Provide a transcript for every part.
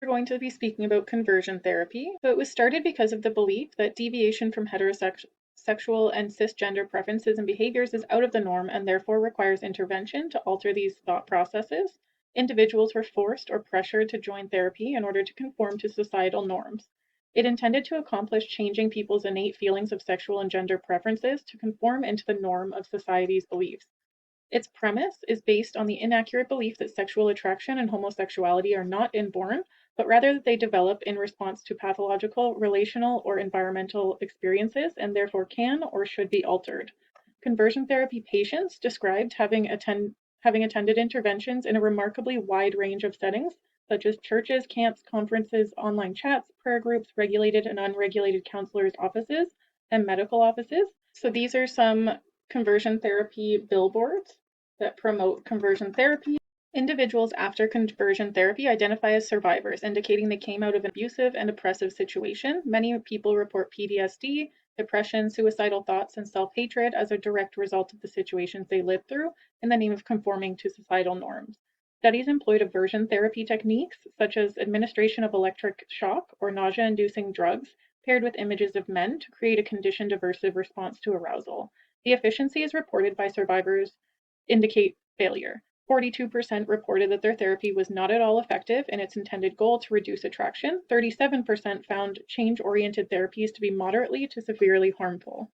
We're going to be speaking about conversion therapy. So it was started because of the belief that deviation from heterosexual and cisgender preferences and behaviors is out of the norm and therefore requires intervention to alter these thought processes. Individuals were forced or pressured to join therapy in order to conform to societal norms. It intended to accomplish changing people's innate feelings of sexual and gender preferences to conform into the norm of society's beliefs. Its premise is based on the inaccurate belief that sexual attraction and homosexuality are not inborn, but rather that they develop in response to pathological, relational, or environmental experiences and therefore can or should be altered. Conversion therapy patients described having attended interventions in a remarkably wide range of settings, such as churches, camps, conferences, online chats, prayer groups, regulated and unregulated counselors' offices, and medical offices. So these are some conversion therapy billboards that promote conversion therapy. Individuals after conversion therapy identify as survivors, indicating they came out of an abusive and oppressive situation. Many people report PTSD, depression, suicidal thoughts, and self hatred as a direct result of the situations they lived through in the name of conforming to societal norms. Studies employed aversion therapy techniques, such as administration of electric shock or nausea inducing drugs, paired with images of men to create a conditioned aversive response to arousal. The efficiencies reported by survivors indicate failure. 42% reported that their therapy was not at all effective in its intended goal to reduce attraction. 37% found change oriented therapies to be moderately to severely harmful.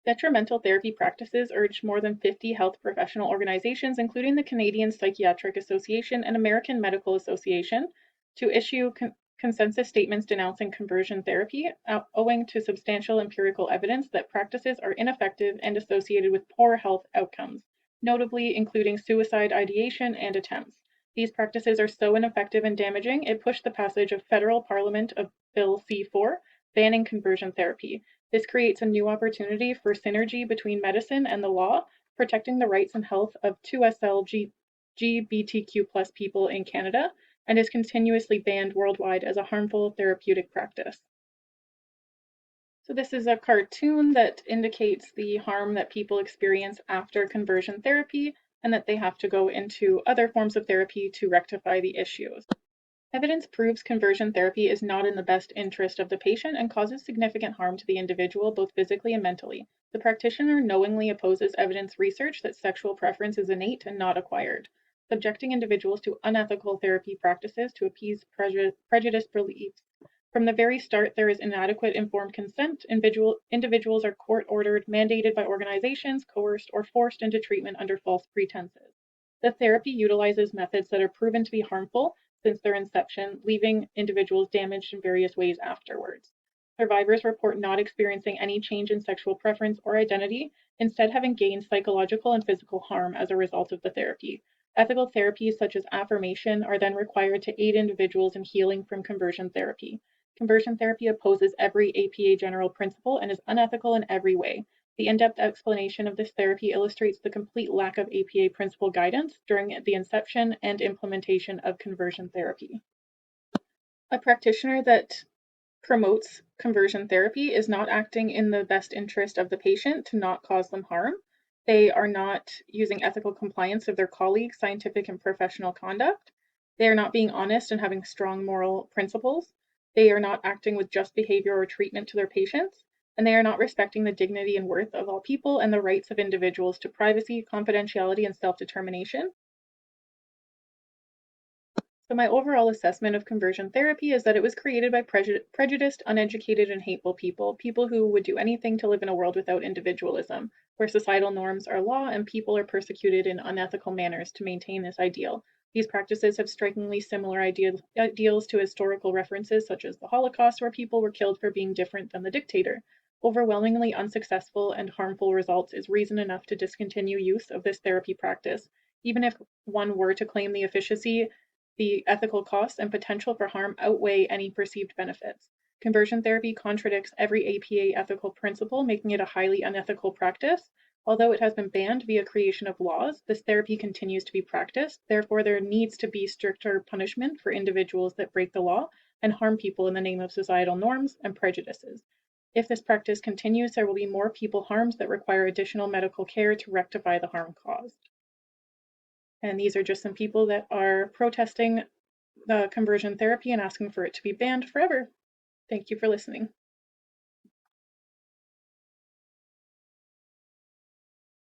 Detrimental therapy practices urged more than 50 health professional organizations, including the Canadian Psychiatric Association and American Medical Association, to issue consensus statements denouncing conversion therapy, owing to substantial empirical evidence that practices are ineffective and associated with poor health outcomes, notably including suicide ideation and attempts. These practices are so ineffective and damaging, it pushed the passage of Federal Parliament of Bill C-4, banning conversion therapy. This creates a new opportunity for synergy between medicine and the law, protecting the rights and health of 2SL LGBTQ+ people in Canada, and is continuously banned worldwide as a harmful therapeutic practice. So this is a cartoon that indicates the harm that people experience after conversion therapy and that they have to go into other forms of therapy to rectify the issues. Evidence proves conversion therapy is not in the best interest of the patient and causes significant harm to the individual, both physically and mentally. The practitioner knowingly opposes evidence research that sexual preference is innate and not acquired, subjecting individuals to unethical therapy practices to appease prejudiced beliefs. From the very start, there is inadequate informed consent. Individuals are court-ordered, mandated by organizations, coerced, or forced into treatment under false pretenses. The therapy utilizes methods that are proven to be harmful since their inception, leaving individuals damaged in various ways afterwards. Survivors report not experiencing any change in sexual preference or identity, instead having gained psychological and physical harm as a result of the therapy. Ethical therapies such as affirmation are then required to aid individuals in healing from conversion therapy. Conversion therapy opposes every APA general principle and is unethical in every way. The in-depth explanation of this therapy illustrates the complete lack of APA principle guidance during the inception and implementation of conversion therapy. A practitioner that promotes conversion therapy is not acting in the best interest of the patient to not cause them harm. They are not using ethical compliance of their colleagues' scientific and professional conduct. They are not being honest and having strong moral principles. They are not acting with just behavior or treatment to their patients, and they are not respecting the dignity and worth of all people and the rights of individuals to privacy, confidentiality, and self-determination. So my overall assessment of conversion therapy is that it was created by prejudiced, uneducated, and hateful people who would do anything to live in a world without individualism, where societal norms are law and people are persecuted in unethical manners to maintain this ideal. These practices have strikingly similar ideals to historical references such as the Holocaust, where people were killed for being different than the dictator. Overwhelmingly unsuccessful and harmful results is reason enough to discontinue use of this therapy practice. Even if one were to claim the efficacy, the ethical costs and potential for harm outweigh any perceived benefits. Conversion therapy contradicts every APA ethical principle, making it a highly unethical practice. Although it has been banned via creation of laws, this therapy continues to be practiced. Therefore, there needs to be stricter punishment for individuals that break the law and harm people in the name of societal norms and prejudices. If this practice continues, there will be more people harmed that require additional medical care to rectify the harm caused. And these are just some people that are protesting conversion therapy and asking for it to be banned forever. Thank you for listening.